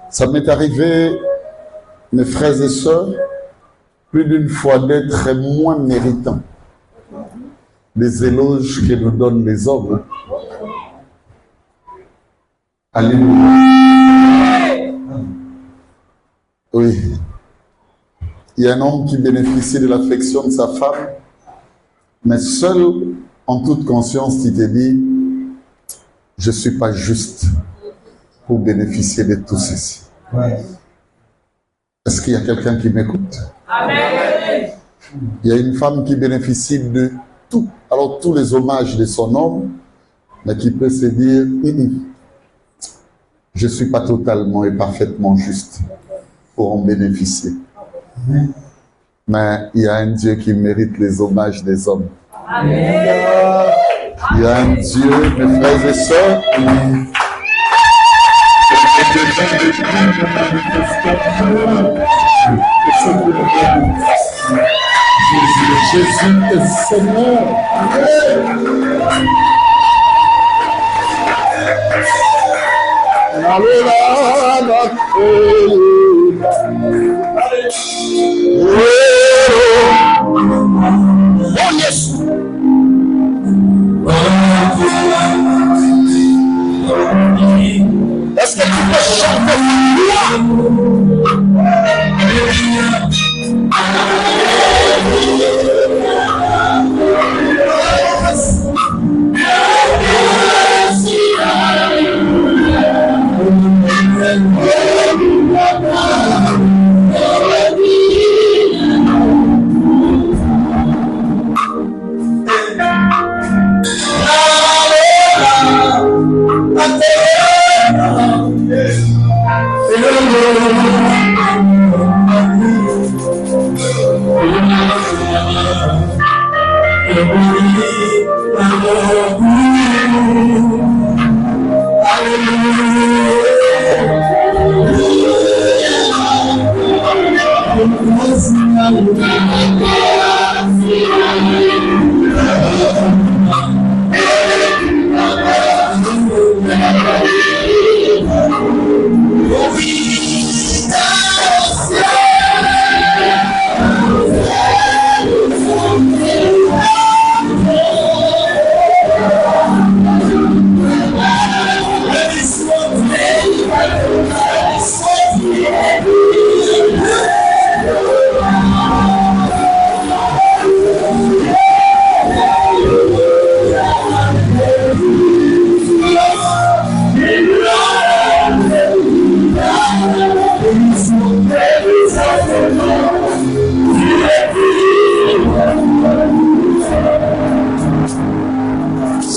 Ça m'est arrivé, mes frères et sœurs, plus d'une fois d'être moins méritant des éloges que nous donnent les hommes. Alléluia. Oui. Il y a un homme qui bénéficie de l'affection de sa femme, mais seul, en toute conscience, il te dit, je ne suis pas juste pour bénéficier de tout ceci. Ouais. Est-ce qu'il y a quelqu'un qui m'écoute? Amen. Il y a une femme qui bénéficie de tout, alors tous les hommages de son homme, mais qui peut se dire, je ne suis pas totalement et parfaitement juste pour en bénéficier. Mais il y a un Dieu qui mérite les hommages des hommes. Amen. Il y a un Dieu, mes frères et sœurs, Jésus est Seigneur. Oh yes. Est-ce que tu peux chanter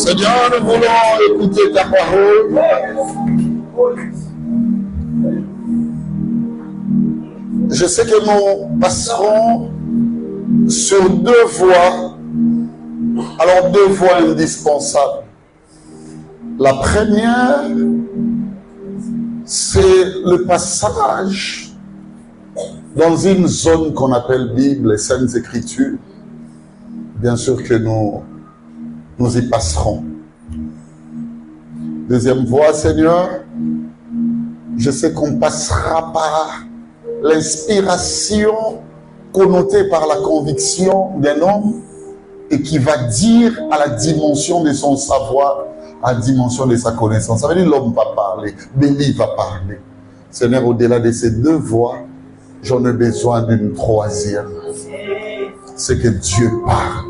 Seigneur, nous voulons écouter ta parole. Je sais que nous passerons sur deux voies, alors deux voies indispensables. La première, c'est le passage dans une zone qu'on appelle Bible, les Saintes Écritures. Bien sûr que nous y passerons. Deuxième voie, Seigneur, je sais qu'on passera par l'inspiration connotée par la conviction d'un homme et qui va dire à la dimension de son savoir, à la dimension de sa connaissance. Ça veut dire l'homme va parler, Béli va parler. Seigneur, au-delà de ces deux voies, j'en ai besoin d'une troisième. C'est que Dieu parle.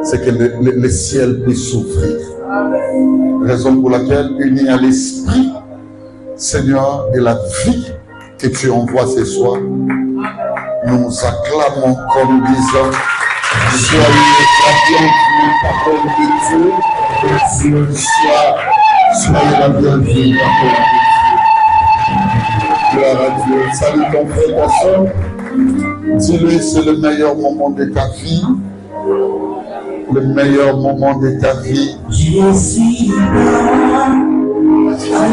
C'est que le ciel puisse s'ouvrir. Raison pour laquelle, unis à l'Esprit, Seigneur, de la vie que tu envoies ce soir, nous acclamons comme disant, soyez la bienvenue, parole de Dieu, soyez la bienvenue, parole de Dieu. Gloire à Dieu. Salut ton frère, ta soeur. Dis-lui, c'est le meilleur moment de ta vie. Le meilleur moment de ta vie. Je suis là,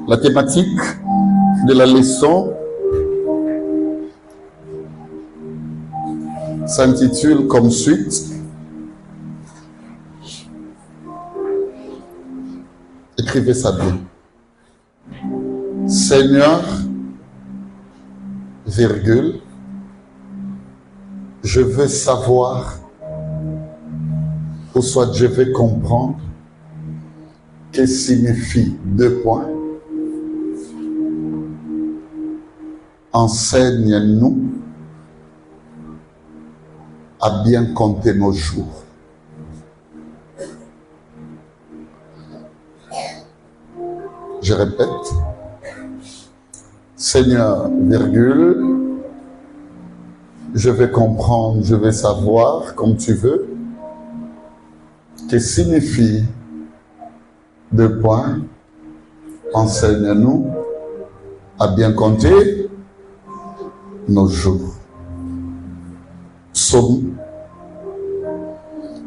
La thématique de la leçon s'intitule comme suite. Écrivez ça bien. Seigneur, virgule, je veux savoir, ou soit je veux comprendre, que signifie deux points. Enseigne-nous à bien compter nos jours. Je répète. Seigneur, virgule, je vais comprendre, je vais savoir, comme tu veux, que signifie deux points. Enseigne-nous à bien compter nos jours. Psaume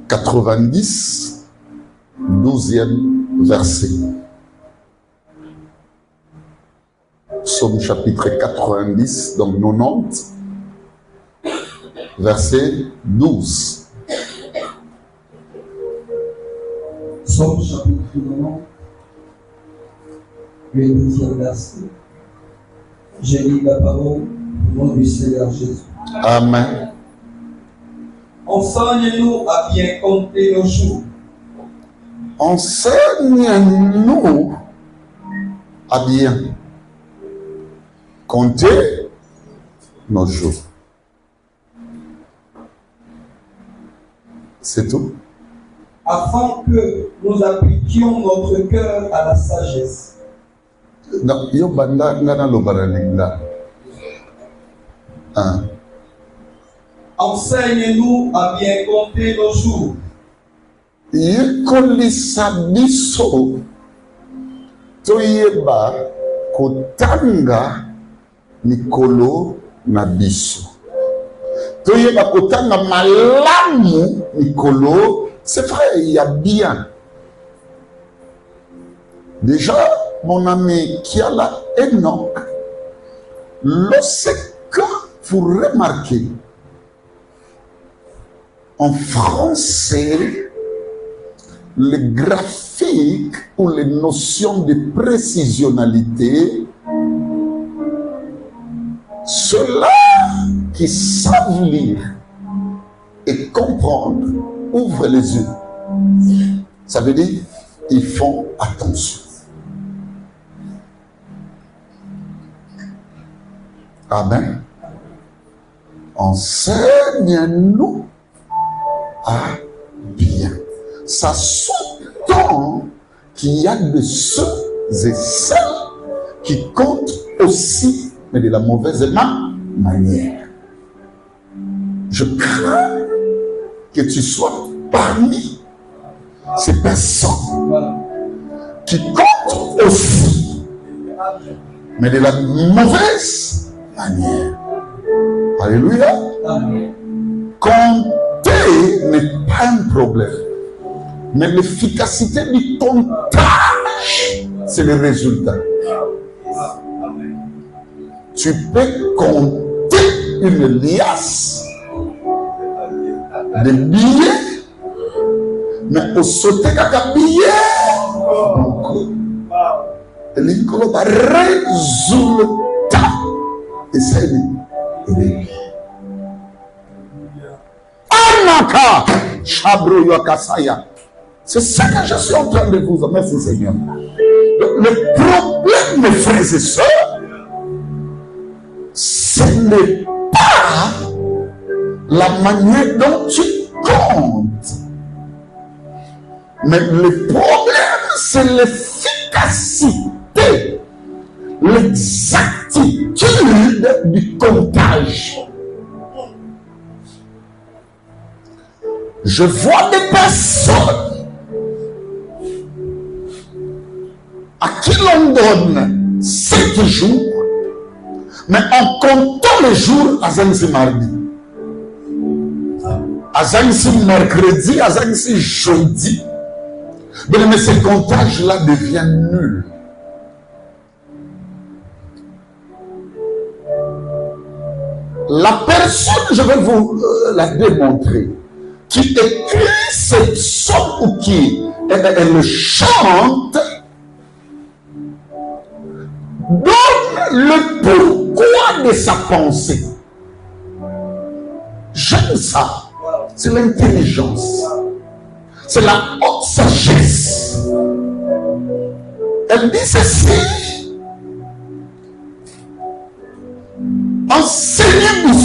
90, 12e verset. Psaume chapitre 90, donc 90, verset 12. Psaume chapitre 90, le 12e verset. J'ai lu la parole au nom du Seigneur Jésus. Amen. Enseigne-nous à bien compter nos jours. Enseigne-nous à bien compter nos jours. C'est tout. Afin que nous appliquions notre cœur à la sagesse. Non, yo banda ngana lo baralinga. Enseigne-nous à bien compter nos jours. Yekolisa biso toyeba kotanga mikolo na biso. Toyeba kotanga malamu mikolo. C'est vrai, il y a bien. Déjà, mon ami Kiala Enoch, lorsque vous remarquez en français les graphiques ou les notions de précisionnalité, ceux-là qui savent lire et comprendre ouvrent les yeux. Ça veut dire ils font attention. Amen. Enseigne-nous à bien. Ça sous-tend qu'il y a de ceux et celles qui comptent aussi, mais de la mauvaise manière. Je crains que tu sois parmi ces personnes qui compte aussi, mais de la mauvaise manière. Alléluia. Compter n'est pas un problème, mais l'efficacité du comptage, c'est le résultat. Tu peux compter une liasse de billets, mais pour sauter un billet, l'école va résultat. Et c'est lui. Anaka Chabro Yakasaya. C'est ça que je suis en train de vous dire. Merci Seigneur. Le problème, mes frères et sœurs, ce n'est pas la manière dont tu comptes. Mais le problème, c'est l'efficacité, l'exactitude du comptage. Je vois des personnes à qui l'on donne 7 jours, mais en comptant les jours, Azansi mardi, Azansi mercredi, Azansi jeudi. Mais ce comptage-là devient nul. La personne, je vais vous la démontrer, qui écrit cette somme ou qui elle chante, donne le pourquoi de sa pensée. J'aime ça. C'est l'intelligence. C'est la haute sagesse. Elle dit ceci. Enseignez-nous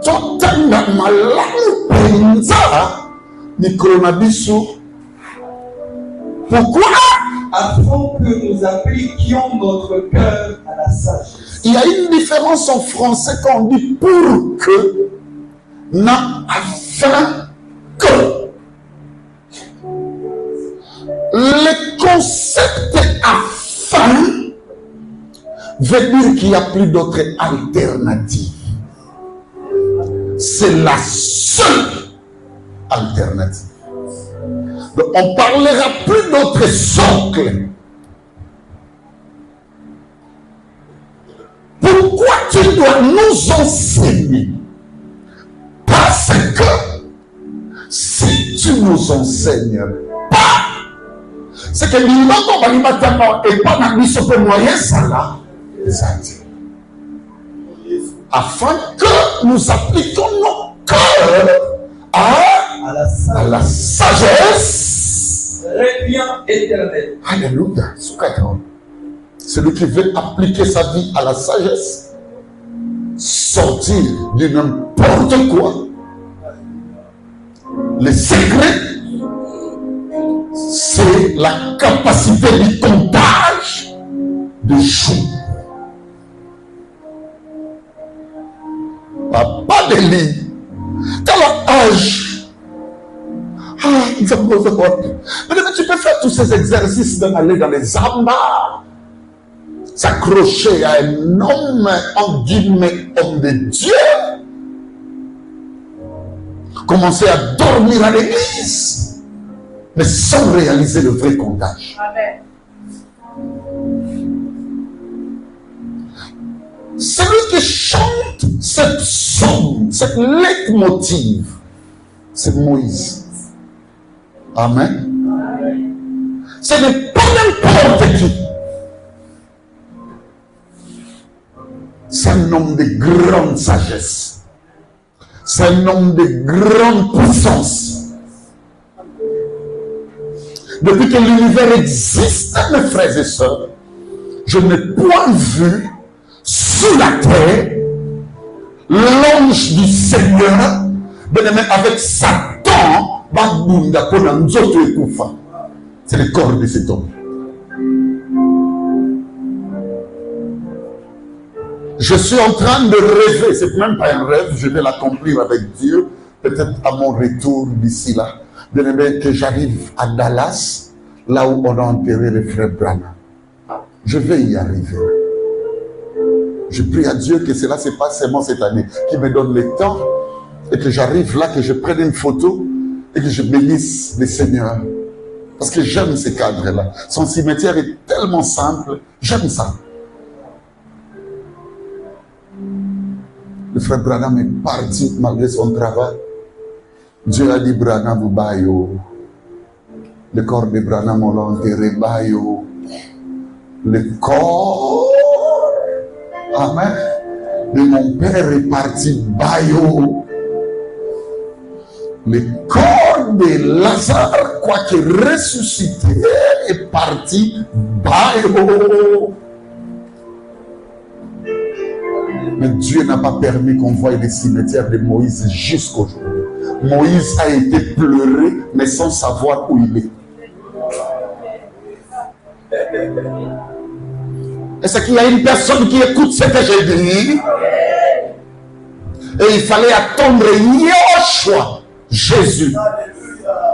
totanga malamu penza mikronabiso. Pourquoi? Afin que nous appliquions notre cœur à la sagesse. Il y a une différence en français quand on dit pour que, non afin que. Le concept afin veut dire qu'il n'y a plus d'autre alternative. C'est la seule alternative. Donc, on ne parlera plus d'autre socle. Pourquoi tu dois nous enseigner? Parce que si tu nous enseignes pas, c'est que l'imam va lui mettre et pas dans lui ce moyen ça là. Afin que nous appliquions nos cœurs à la sagesse. Répliant éternel. Alléluia. Celui qui veut appliquer sa vie à la sagesse, sortir de n'importe quoi. Le secret, c'est la capacité du comptage de jours. Pas de lit. Quel âge? Mais tu peux faire tous ces exercices d'aller dans les ambas, s'accrocher à un homme, en guillemets, homme de Dieu, commencer à dormir à l'église, mais sans réaliser le vrai comptage. Amen. Celui qui chante cette somme, cette leitmotiv, c'est Moïse. Amen. Ce n'est pas n'importe qui. C'est un homme de grande sagesse. C'est un homme de grande puissance. Depuis que l'univers existe, mes frères et sœurs, je n'ai point vu sous la terre l'ange du Seigneur, avec Satan, c'est le corps de cet homme. Je suis en train de rêver, c'est même pas un rêve, je vais l'accomplir avec Dieu, peut-être à mon retour d'ici là. Bien-aimé, que j'arrive à Dallas, là où on a enterré le frère Branham. Je vais y arriver. Je prie à Dieu que cela se passe seulement cette année, qu'il me donne le temps et que j'arrive là, que je prenne une photo et que je bénisse le Seigneur. Parce que j'aime ces cadres-là. Son cimetière est tellement simple. J'aime ça. Le frère Branham est parti malgré son travail. Dieu a dit Branham Bayo. Le corps de Branham, on l'a enterré Bayo. Le corps, amen, de mon père est parti Bayo. Le corps de Lazare, quoique ressuscité, est parti Bayo. Mais Dieu n'a pas permis qu'on voie les cimetières de Moïse jusqu'aujourd'hui. Moïse a été pleuré, mais sans savoir où il est. Est-ce qu'il y a une personne qui écoute ce que j'ai dit? Et il fallait attendre Yoshua, Jésus,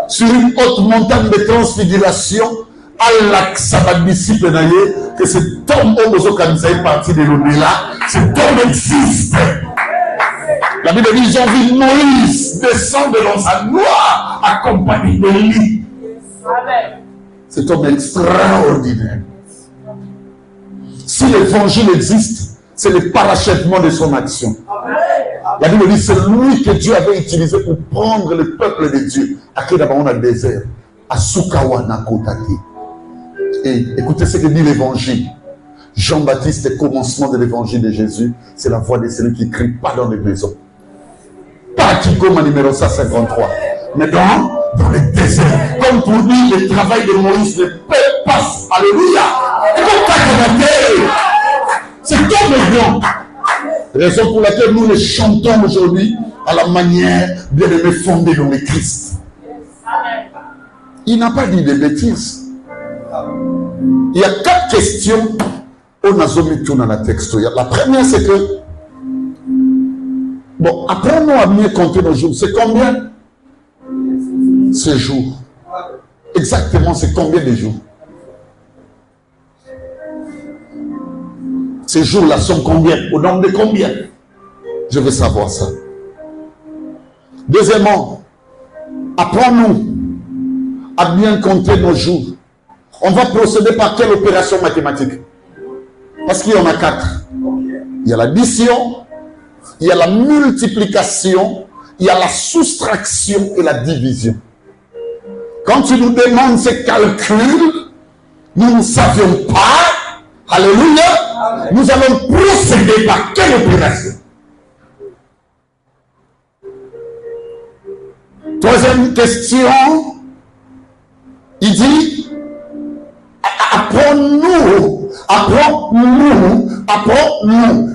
sur une haute montagne de transfiguration, Allah sa disciple que cet homme est parti de l'au-delà. Cet homme existe. La Bible dit, ils ont vu Moïse descendre dans sa gloire accompagné de lui. Cet homme extraordinaire. Si l'évangile existe, c'est le parachèvement de son action. La Bible dit, c'est lui que Dieu avait utilisé pour prendre le peuple de Dieu à Kedabana désert, à Sukawana Kotaki. Et écoutez ce que dit l'évangile. Jean-Baptiste, le commencement de l'évangile de Jésus, c'est la voix de celui qui ne crie pas dans les maisons. Pas qui comme numéro 153, mais dans le désert. Comme pour dire, le travail de Moïse ne peut pas. Alléluia. C'est comme le grand. Raison pour laquelle nous les chantons aujourd'hui à la manière bien-aimé fondée dans le Christ. Il n'a pas dit des bêtises. Il y a 4 questions on a zoomé tout dans la texte. La première, c'est que, bon, apprenons à mieux compter nos jours. C'est combien? Ces jours. Exactement, c'est combien de jours? Ces jours-là sont combien? Au nombre de combien? Je veux savoir ça. Deuxièmement, apprenons à bien compter nos jours. On va procéder par quelle opération mathématique? Parce qu'il y en a 4. Il y a l'addition, il y a la multiplication, il y a la soustraction et la division. Quand tu nous demandes ces calculs, nous ne savions pas, alléluia, nous allons procéder par quelle opération? Troisième question, il dit, apprends-nous.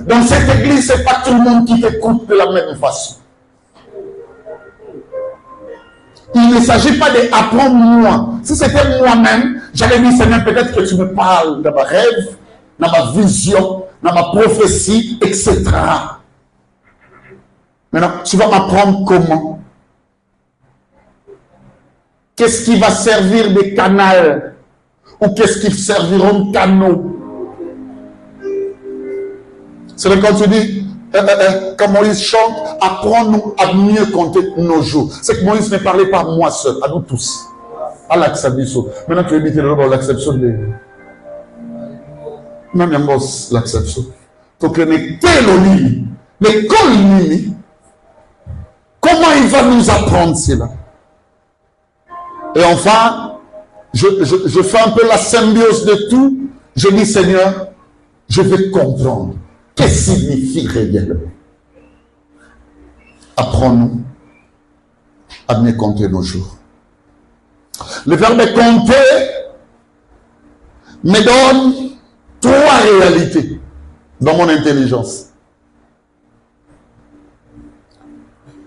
Dans cette église, ce n'est pas tout le monde qui t'écoute de la même façon. Il ne s'agit pas de apprends-moi. Si c'était moi-même, j'allais dire, Seigneur, peut-être que tu me parles dans ma rêve, dans ma vision, dans ma prophétie, etc. Maintenant, tu vas m'apprendre comment? Qu'est-ce qui va servir de canal? Ou qu'est-ce qui servira de canot? C'est là quand tu dis, quand Moïse chante, apprends-nous à mieux compter nos jours. C'est que Moïse ne parlait pas à moi seul, à nous tous. À l'acceptation. Maintenant, tu veux éviter l'acception de... Même il y a l'acception. Donc, on est tel au lit. Mais quand il dit, comment il va nous apprendre cela? Et enfin, je fais un peu la symbiose de tout. Je dis, Seigneur, je vais comprendre. Qu'est-ce que signifie réellement? Apprends-nous à mieux compter nos jours. Le verbe compter me donne 3 réalités dans mon intelligence.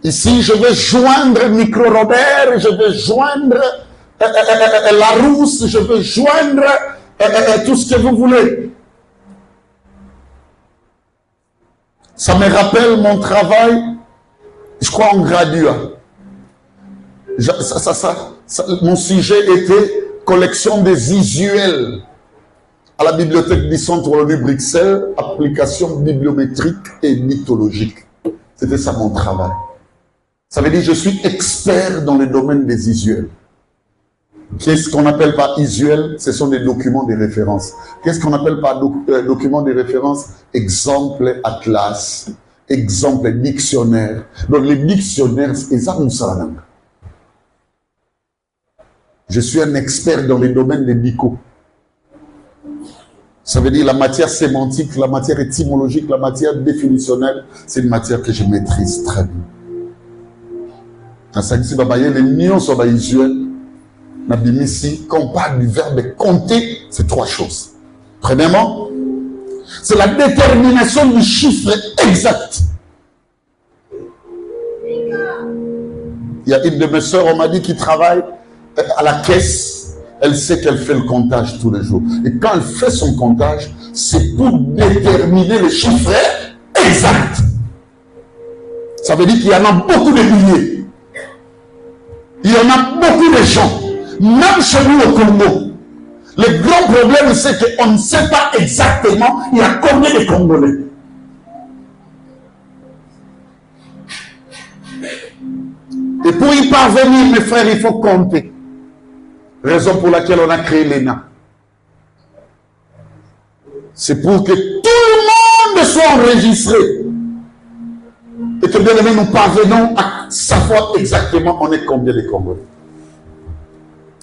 Ici, je vais joindre Micro-Robert, je vais joindre Larousse, je vais joindre tout ce que vous voulez. Ça me rappelle mon travail, je crois en gradua. Mon sujet était collection des visuels à la bibliothèque du Centre Wallonie Bruxelles, application bibliométrique et mythologique. C'était ça mon travail. Ça veut dire que je suis expert dans le domaine des visuels. Qu'est-ce qu'on appelle par visuel? Ce sont des documents de référence. Qu'est-ce qu'on appelle par documents de référence? Exemple atlas, exemple dictionnaire. Donc les dictionnaires, c'est ça nous ça. Je suis un expert dans les domaines des dico. Ça veut dire la matière sémantique, la matière étymologique, la matière définitionnelle, c'est une matière que je maîtrise très bien. Dans ça, si les nions sont visuels, quand on parle du verbe compter, c'est trois choses. Premièrement, c'est la détermination du chiffre exact. Il y a une de mes sœurs, on m'a dit, qui travaille à la caisse. Elle sait qu'elle fait le comptage tous les jours. Et quand elle fait son comptage, c'est pour déterminer le chiffre exact. Ça veut dire qu'il y en a beaucoup de milliers. Il y en a beaucoup de gens. Même chez nous au Congo, le grand problème c'est qu'on ne sait pas exactement il y a combien de Congolais. Et pour y parvenir, mes frères, il faut compter. Raison pour laquelle on a créé l'ENA. C'est pour que tout le monde soit enregistré. Et que bien aimé, nous parvenons à savoir exactement on est combien de Congolais.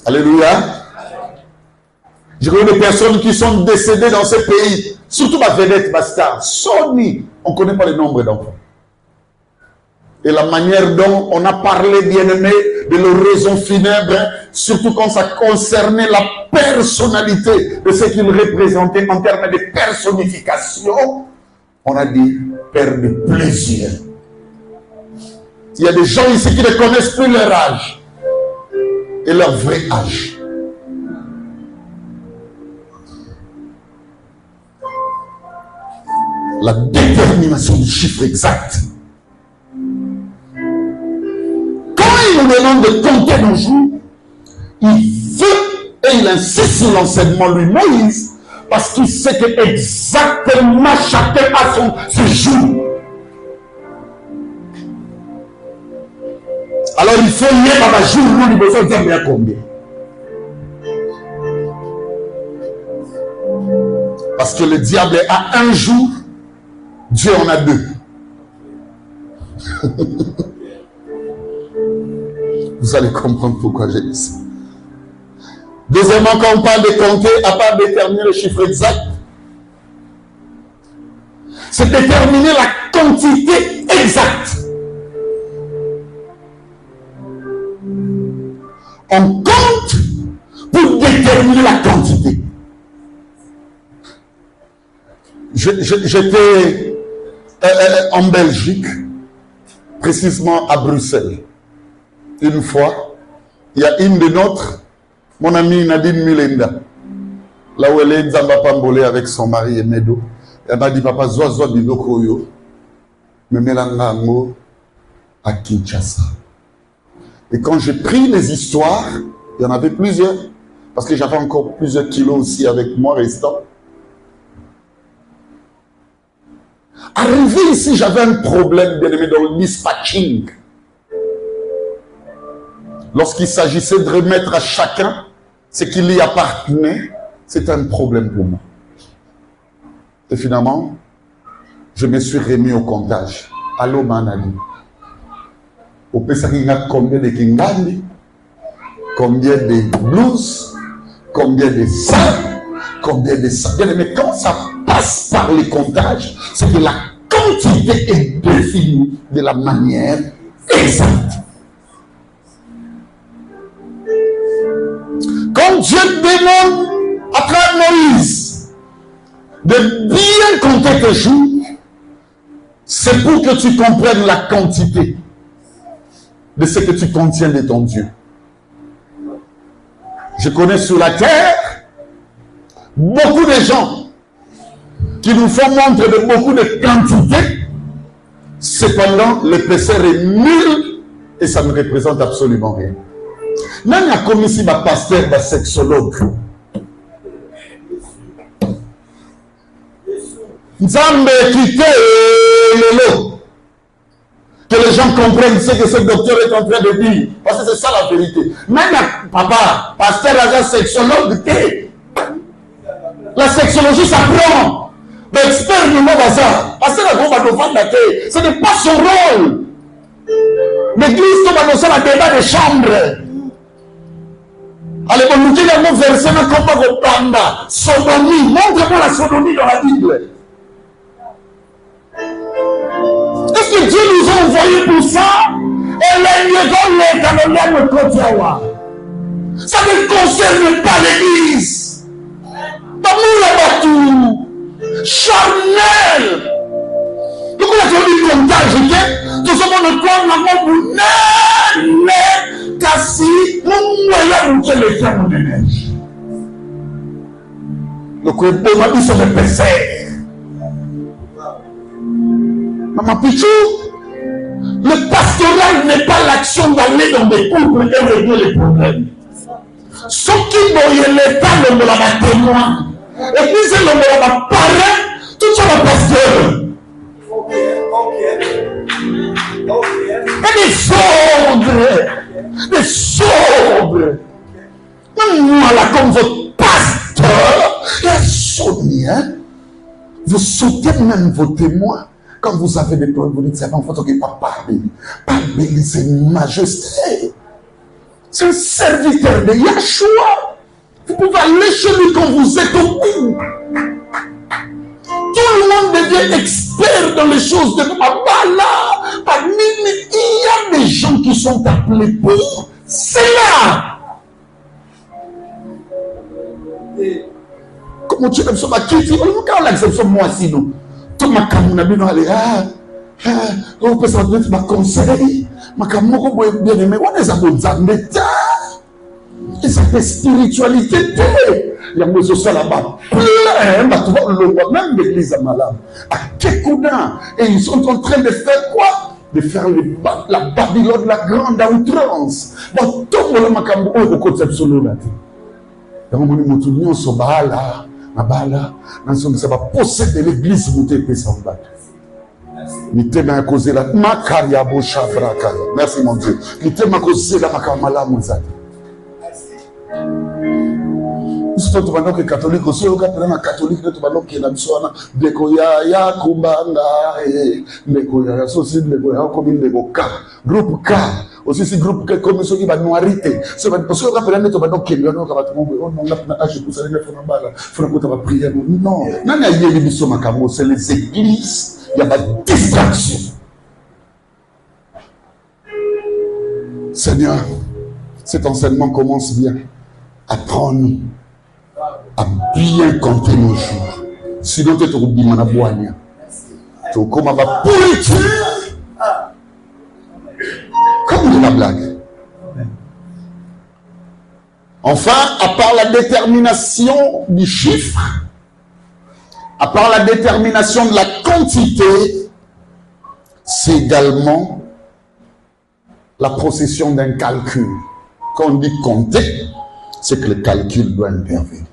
Alléluia. Je connais des personnes qui sont décédées dans ces pays, surtout ma vedette, ma star, Sony. On ne connaît pas le nombre d'enfants. Et la manière dont on a parlé, bien aimé, de leur raison funèbre, surtout quand ça concernait la personnalité de ce qu'ils représentaient en termes de personnification, on a dit père de plaisir. Il y a des gens ici qui ne connaissent plus leur âge et leur vrai âge. La détermination du chiffre exact. Quand il nous demande de compter nos jours, il veut et il insiste sur l'enseignement, lui, Moïse, parce qu'il sait que exactement chacun a son jour. Alors il faut y aller par jour, nous, il besoin de dire bien combien. Parce que le diable a un jour, Dieu en a deux. Vous allez comprendre pourquoi j'ai dit ça. Deuxièmement, quand on parle de compter, à part déterminer le chiffre exact, c'est déterminer la quantité exacte. On compte pour déterminer la quantité. J'étais en Belgique, précisément à Bruxelles. Une fois, il y a une de notre, mon amie Nadine Milenda, là où elle est, Nzamba Pambolé avec son mari et Medo. Elle m'a dit, papa, zoa biloko yo, me melangango à Kinshasa. Et quand j'ai pris les histoires, il y en avait plusieurs, parce que j'avais encore plusieurs kilos aussi avec moi restant. Arrivé ici, j'avais un problème, bien aimé, dans le dispatching. Lorsqu'il s'agissait de remettre à chacun ce qui lui appartenait, c'était un problème pour moi. Et finalement, je me suis remis au comptage. Allô, Manali. Au Pesakina, combien de Kingandi, combien de blues, combien de ça, combien de ça. Bien aimé, quand ça passe par les comptages, c'est que la quantité est définie de la manière exacte. Quand Dieu demande à travers Moïse de bien compter tes jours, c'est pour que tu comprennes la quantité de ce que tu contiens de ton Dieu. Je connais sur la terre beaucoup de gens qui nous font montre de beaucoup de quantités. Cependant, l'épaisseur est nulle et ça ne représente absolument rien. Nani a commis ici ma pasteur, ma sexologue. Nzambe quitté lelo. Que les gens comprennent ce que ce docteur est en train de dire. Parce que c'est ça la vérité. Même papa, pasteur, agent sexologue, la sexologie s'apprend. L'expert du mot bazar. Pasteur, ce n'est pas son rôle. L'église, on va dans la débat de chambre. Allez, on nous dit le mot verset, mais comment vous parlez? Sodomie. Montre-moi la sodomie dans la Bible. Est-ce que Dieu nous a envoyé pour ça? Et ça ne concerne pas l'église. D'amour la batou. Charnel. Donc on a fait du montage, ok? Tout ce monde croit dans mon bonheur. Kassi, mon moyen de le faire mon neige. Donc on m'a dit sur le PC. Maman Pichou, le pastoral n'est pas l'action d'aller dans des couples et régler les problèmes. Ce qui voyait l'État, le mot la témoin. Et puis c'est le mot la parrain, tout ça va pasteur. Et des sobres. Même moi là, comme votre pasteur, et Sonia, vous sautez même vos témoins. Quand vous avez des problèmes, vous dites, c'est pas en fait qu'il pas parler. Parler, c'est une majesté. C'est un serviteur de Yahshua. Vous pouvez aller chez lui quand vous êtes au bout. Tout le monde devient expert dans les choses de Abala. Parmi il y a des gens qui sont appelés pour cela. Comment tu aimes ça? Qui dit, on a l'exception moi si nous. Tout ma camouna bien allé on peut s'en donner ma conseil ma camouna bien aimé on est à bon zameta et ça fait spiritualité il y a besoin ça là-bas plein bah tu vois le même l'église à Malam à Kekouda et ils sont en train de faire quoi? De faire la Babylone la grande à outrance bon tout le monde ma camouna au conception là dans mon moutunion so là Abala, ça va posséder l'église pour te payer sans battre. Merci mon Dieu. Surtout maintenant que catholique aussi, au catholique, catholique, tu vas donc qu'il y a besoin de koya kumbanga de koya aussi de koya comme de boka groupe K aussi si groupe K comme ceux qui va noirité c'est parce que après tu vas donc qu'il y a non va on a âge pour ça les faire bala faut que tu vas prier non nana yeli biso makambo c'est les églises il y a pas de distraction. Seigneur, cet enseignement commence bien. Apprends-nous à bien compter nos jours. Sinon, tu te oublies mon aboigne. Tu es comme ma pourriture. Comme de la blague. Enfin, à part la détermination du chiffre, à part la détermination de la quantité, c'est également la procession d'un calcul. Quand on dit compter, c'est que le calcul doit intervenir.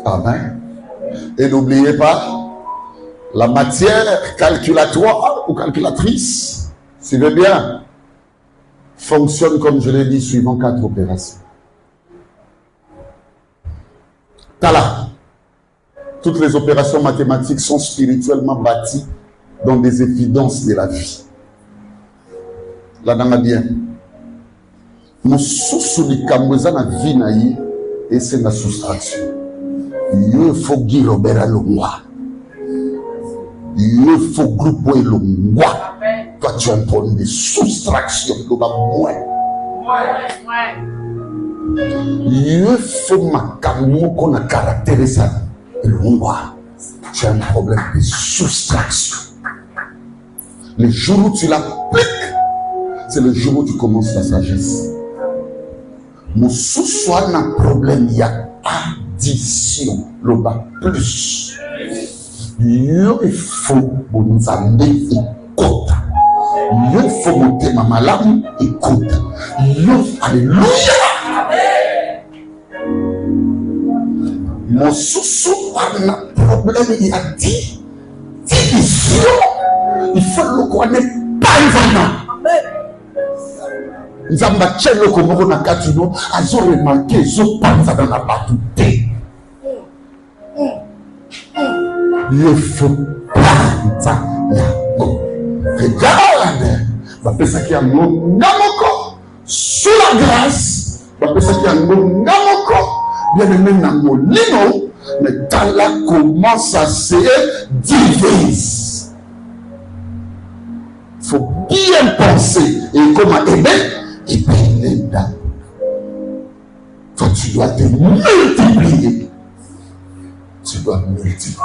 Amen. Et n'oubliez pas, la matière calculatoire ou calculatrice, si vous bien, fonctionne comme je l'ai dit, suivant 4 opérations. Tala. Toutes les opérations mathématiques sont spirituellement bâties dans des évidences de la vie. Là, dans la bien. Nous sous-sous la vie naïe et c'est la soustraction. Il faut dire Robert à l'ongwa. Il faut grouper l'ongwa. Toi, tu as un problème de soustraction. Il faut ma camion qu'on a caractérisé l'ongwa. Tu as un problème de soustraction. Le jour où tu l'appliques, c'est le jour où tu commences la sagesse. Mon sous-soin n'a problème, il y a addition, le bas plus. Il faut nous amener une quota. Yo faut monter ma malade, écoute. Yo, alléluia. Mon sous a un problème, il a dit, il faut le connaître pas vraiment. Nous avons battu le Congo na Katino, ils ont remarqué, ils ont pensé dans la batute. Il faut pas ça. Regarde, bah ça qui a namoko sous la grâce, bah ça qui a namoko bien aimé namolino, mais quand là commence à se divise. Il faut bien penser et comment aider et bien là. Toi tu dois te multiplier. Tu dois multiplier.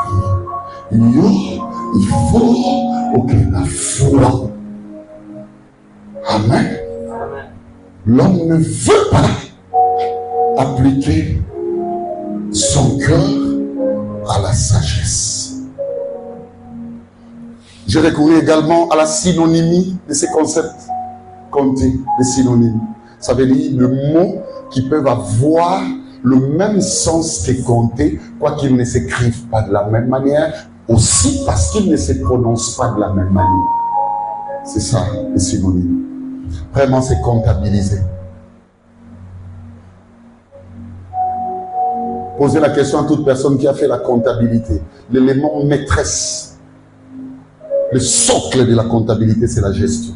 Il faut que la foi. Amen. L'homme ne veut pas appliquer son cœur à la sagesse. Je recours également à la synonymie de ces concepts. Compter les synonymes. Ça veut dire le mot qui peuvent avoir le même sens que compter, quoiqu'ils ne s'écrivent pas de la même manière, aussi parce qu'ils ne se prononcent pas de la même manière. C'est ça, les synonymes. Vraiment, c'est comptabilisé. Posez la question à toute personne qui a fait la comptabilité. L'élément maîtresse, le socle de la comptabilité, c'est la gestion.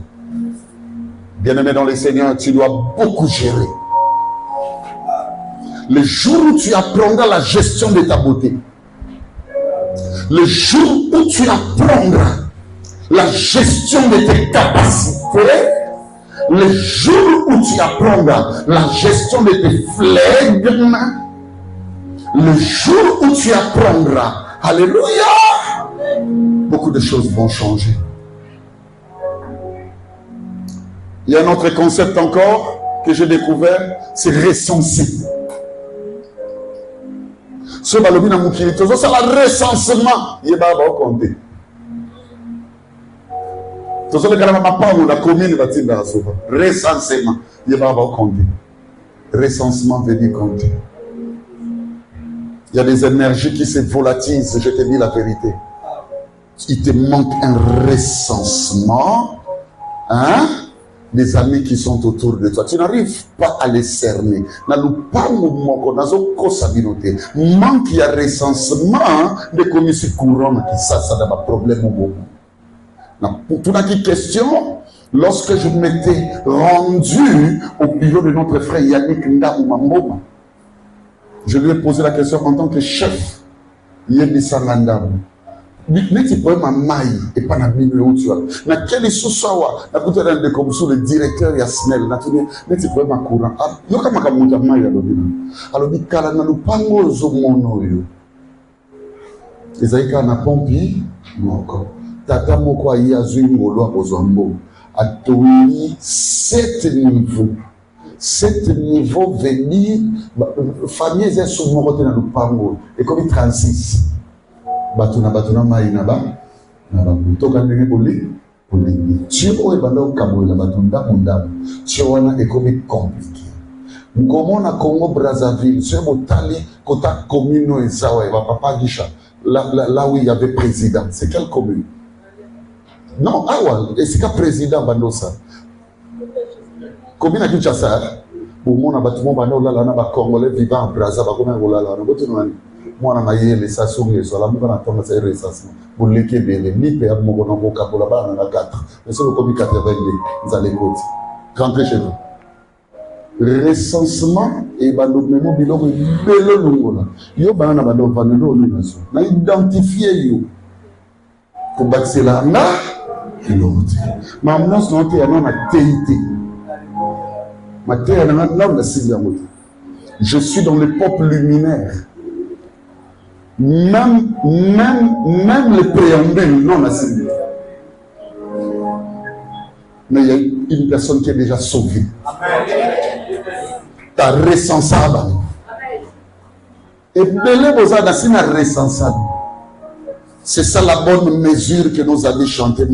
Bien-aimé dans les Seigneurs, tu dois beaucoup gérer. Le jour où tu apprendras la gestion de ta beauté, le jour où tu apprendras la gestion de tes capacités, le jour où tu apprendras la gestion de tes flegmes, le jour où tu apprendras, alléluia, beaucoup de choses vont changer. Il y a un autre concept encore que j'ai découvert, c'est recenser. Ce balobi na mukili tozo c'est le recensement. Il va compter. Tozo le kalama papa ou la commune va tinda souvent. Recensement. Il va compter. Recensement veut dire compter. Il y a des énergies qui se volatilisent, je te dis la vérité. Il te manque un recensement, hein? Des amis qui sont autour de toi. Tu n'arrives pas à les cerner. Manque il y a recensement de commissions couronnes qui ça n'a pas problème au moment. Pour toute la question, lorsque je m'étais rendu au bureau de notre frère Yannick Ndaoumamboma, je lui ai posé la question en tant que chef. Mais tu peux m'amailler et pas n'abîmer où tu as. Na quel sous-sawa, na côté d'un de comme sous le directeur Yasnel, na tu mais tu peux m'accourir. Ah, yo kama kamuja maille alors dit kala na lupango zomono yo. Ezaika na pompi moko. Tata moko ayi azui ngolo apozombo. Atoui 7 niveaux. 7 niveaux venir famille est souvent côté na lupango et comme 36. Batuna maina ba na ba toka ndenge boli tio e banda ukabola batunda mundamo tio wana ekomi compliqué ngomona Congo Brazzaville c'est botali kota commune ezawa e ba papa gisha là où il y avait président c'est quelle commune non awa et c'est ka président bandosa commune à Kinshasa bomona batumo banda olala na ba congolais vivant en Brazzaville ba koma olala na botunwani moi na mayele sa songe so la muka na tonga sa recensement pour leke bele ni pe abmo ko na kabola ba na 4 mais c'est le comme 82 vous allez côté rentrer chez vous recensement et bando memo biloko belo longola yo bana na bando vanelo ni naso na identifier yo ko baxela na l'autre maman so te ya na teité ma terre na na silia moto je suis dans le peuple luminaire. Même le préambule non assimilé. Mais il y a une personne qui est déjà sauvée. Ta recensable. Et belé boza na sina recensable. C'est ça la bonne mesure que nous avons chanté. À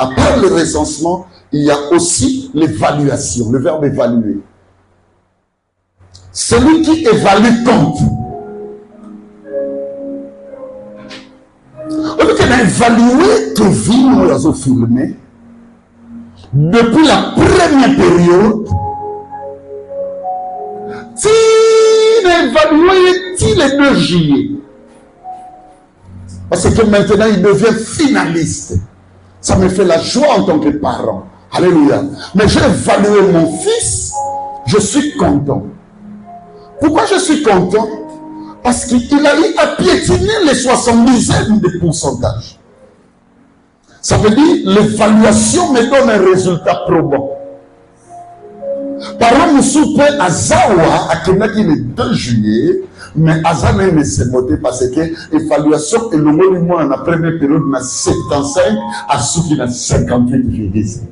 part le recensement, il y a aussi l'évaluation, le verbe évaluer. Celui qui évalue compte. Au lieu qu'on a évalué que vie nous a filmé, depuis la première période, il a évalué le 2 juillet. Parce que maintenant il devient finaliste. Ça me fait la joie en tant que parent. Alléluia. Mais j'ai évalué mon fils, je suis content. Pourquoi je suis content? Parce qu'il a eu à piétiner les 70e de pourcentage. Ça veut dire l'évaluation me donne un résultat probant. Par exemple, soupe à Zawa, à Kenaki le 2 juillet, mais Azana ne s'est moté parce que l'évaluation est le moment dans la première période, na 75 à ceux qui na 58,5.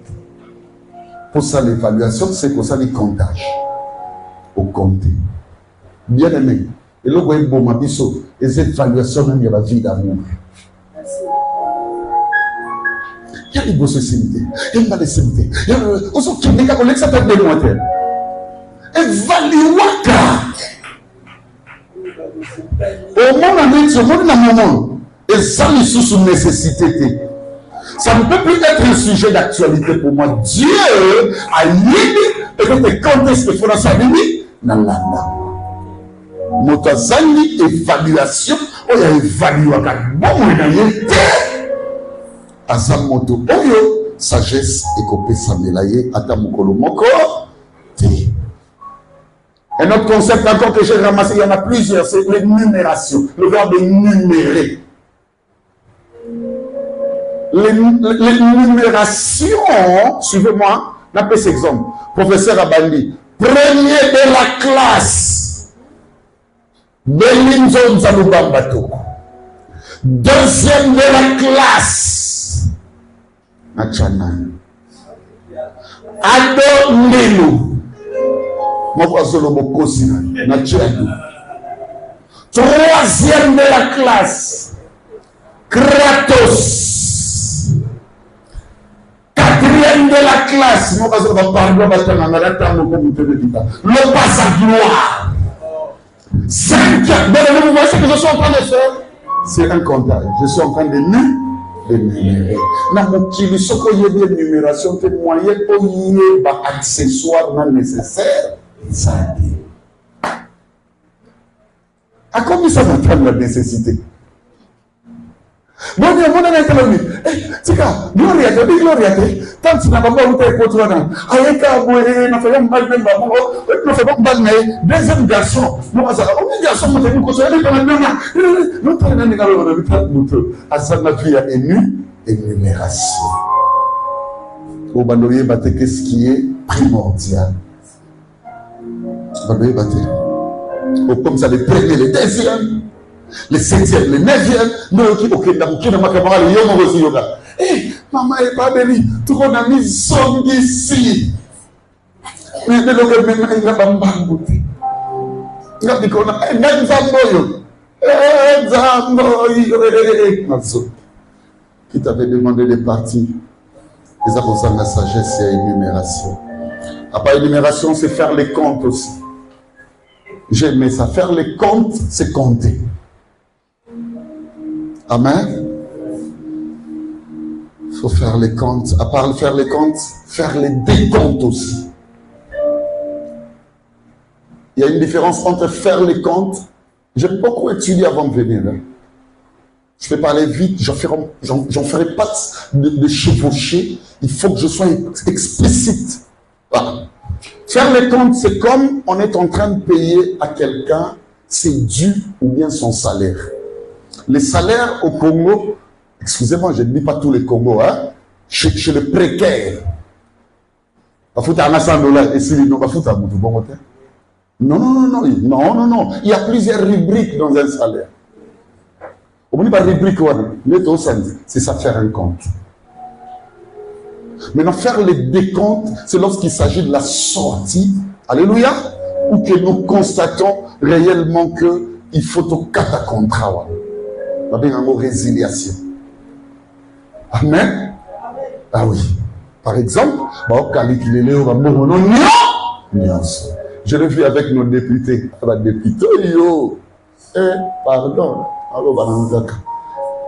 Pour ça, l'évaluation, c'est pour ça les comptages. Au compté. Bien aimé. Et là, vous voyez, bon, ma biso, et cette évaluation, même, il y a la vie d'amour. Il y a des beaux sociétés. Il y a des sociétés. Il y a des collègues, ça peut être des montagnes. Évaluez-moi. Au moment, et ça, les sous nécessité. Ça ne peut plus être un sujet d'actualité pour moi. Dieu a dit, peut-être quand est-ce qu'il faut dans sa vie? Non. Motazali évaluation, on a évalué à bon moyen. Azamoto oyo sagesse et copé samelaye atamukolo moko te. Un autre concept encore que j'ai ramassé, il y en a plusieurs, c'est l'énumération, le verbe énumérer. L'énumération, suivez-moi, n'appelez cet exemple. Professeur Abandi, premier de la classe, Belinzo Nzalubambato. Deuxième de la classe, Nachana. Ado Ndelu. Troisième de la classe, Kratos. Quatrième de la classe, le passe à gloire. Cinquième, vous voyez ce que je suis en train de faire? C'est un comptage. Je suis en train de énumérer. Dans mon kilo, ce qu'il y a des numérations, c'est moyen pour y avoir accessoires non nécessaires. Ça dit. À combien ça va prendre la nécessité? Bon, Dieu, mon ami, c'est quoi? Gloria, tant que tu n'as pas été contrôlant, avec un boué, n'a fait un mal même, n'a fait pas mal, mais deuxième garçon, moi, ça, un garçon, m'a fait une consolation, nous prenons les gars, à ça, n'a plus à énumération. Au bandoyer, qu'est-ce qui est primordial? Bandoyer, comme ça, les premiers, les deuxièmes. Les 7e, les 9e, nous qui ok, dans ma camarade, les yom aussi yoga. Eh, maman est pas bénie, tout le monde a mis son ici. Mais le gars même il n'a pas m'embouté. Il a dit qu'on a un zamboyo. Zamboyo. Qui t'avait demandé de partir. Les apôtres de la sagesse et énumération. Après énumération, c'est faire les comptes aussi. J'aimais ça. Faire les comptes, c'est compter. Amen. Il faut faire les comptes. À part faire les comptes, faire les décomptes aussi. Il y a une différence entre faire les comptes. J'ai beaucoup étudié avant de venir. Je vais parler vite. J'en ferai pas de chevaucher. Il faut que je sois explicite. Voilà. Faire les comptes, c'est comme on est en train de payer à quelqu'un ses dû ou bien son salaire. Les salaires au Congo, excusez-moi, je ne dis pas tous les Congos, hein, chez le précaire. Non. Il y a plusieurs rubriques dans un salaire. On dit pas rubrique, c'est ça faire un compte. Maintenant, faire les décomptes, c'est lorsqu'il s'agit de la sortie, alléluia, ou que nous constatons réellement qu'il faut au catacontra. une résiliation. Amen. Ah oui. Par exemple, je l'ai vu avec nos députés. Pardon.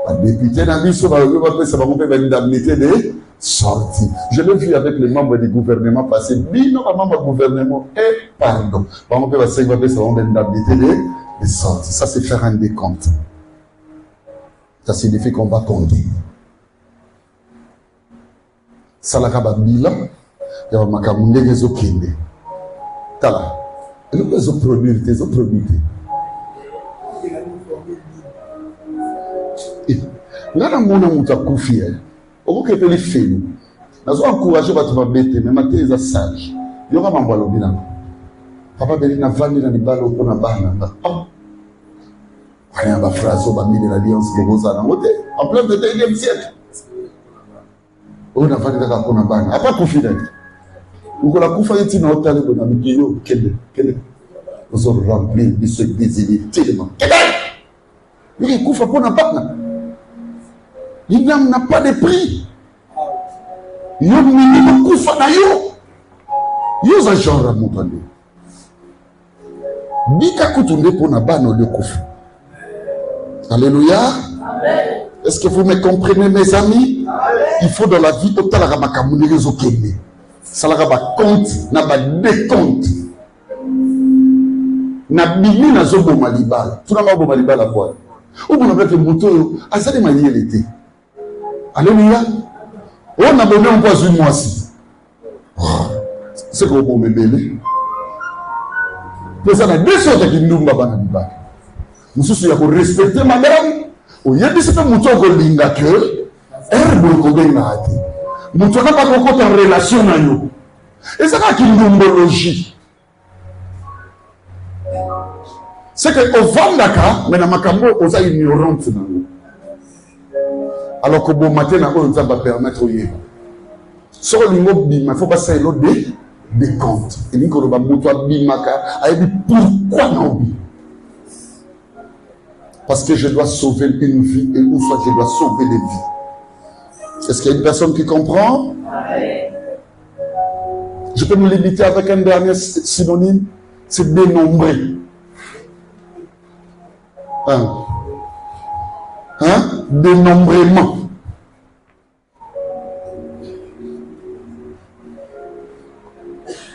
Les députés d'indemnité de sortie. Je l'ai vu avec les membres du gouvernement passer. Membres du gouvernement. Pardon. D'indemnité de sortie. Ça, c'est faire un décompte. Ça signifie qu'on va compter. Ça, la kababila. Il y a un makamundé qui est kende. Tala. Et nous, les autres produits. Ngana mona muta kufi okoke peli fenu nazo encourager bato babete mais maté eza sage yoka mambo alobi na papa beli na vandi na libalo mpona bana rien ba phrase ba mine na alliance boza na ngote en plein de 21e siècle on a vandi kaka mpona bana apa kufi na ukola kufa yeti na hôtel ko na biyo kende ozo remplir de ce désir tellement il kufa mpona bana. Il n'a pas de prix. Yo minimum kufa na yo. Yo za genre mutande. Bika kutunde pona bano de kufa. Alléluia. Amen. Est-ce que vous me comprenez mes amis? Amen. Il faut dans la vie otala makamune rezo kende. Salaka ba compte na ba décompte. Na bimi na zo boma libala. Tuna ma boma libala quoi. Ou bon avec le moto azali manielité. Alléluia. On a donné un poisson une moisi. C'est qu'on peut me bêler. Mais ça a deux sortes qui nous m'ont dit. Nous sommes respecter madame. Il y a des moutons qui ont dit que herbe qu'on a dit. Mouton n'a pas encore en relation avec nous. Et ça a une numbologie. C'est que au Vandaka, mais dans ma cambo, on a une ignorante dans nous. Alors que bon matin, on ne va pas permettre au yébo. Sur le mot bima, il ne faut pas savoir des comptes. Et dit que le mot bimaka a dit pourquoi non? Parce que je dois sauver une vie et une fois je dois sauver des vies. Est-ce qu'il y a une personne qui comprend? Je peux me limiter avec un dernier synonyme, c'est dénombrer. Dénombrement.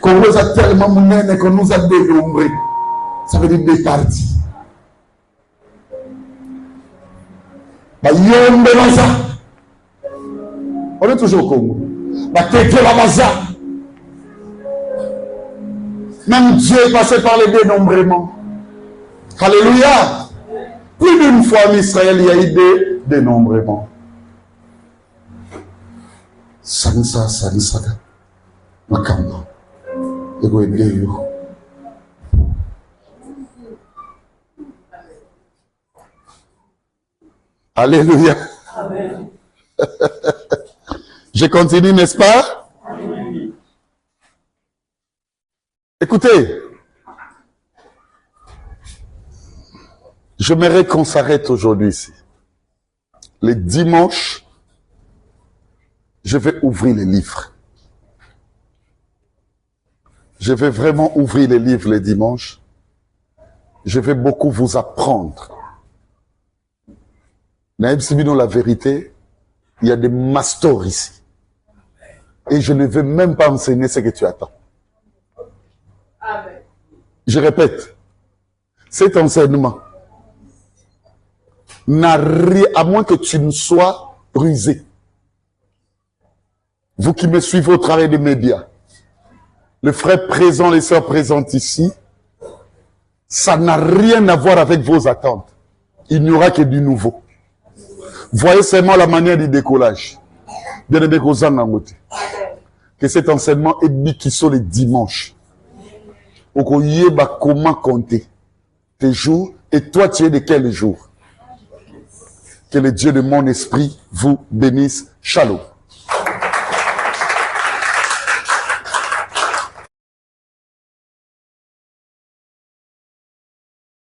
Qu'on nous a tellement mené qu'on nous a dénombré. Ça veut dire des parties. On est toujours au Congo. Même Dieu est passé par le dénombrement. Alléluia. Plus d'une fois en Israël, il y a eu des dénombrements. Sansa, Makamba. Alléluia. Amen. Je continue, n'est-ce pas? Amen. Écoutez. J'aimerais qu'on s'arrête aujourd'hui ici. Les dimanches, je vais ouvrir les livres. Je vais vraiment ouvrir les livres les dimanches. Je vais beaucoup vous apprendre. Naïm Sibino, la vérité, il y a des masters ici. Et je ne veux même pas enseigner ce que tu attends. Amen. Je répète, cet enseignement n'a rien, à moins que tu ne sois rusé. Vous qui me suivez au travers des médias, les frères présents, les sœurs présentes ici, ça n'a rien à voir avec vos attentes. Il n'y aura que du nouveau. Voyez seulement la manière du décollage. Que cet enseignement est bikiso les dimanches. Comment compter tes jours et toi tu es de quel jour? Que le Dieu de mon esprit vous bénisse. Shalom.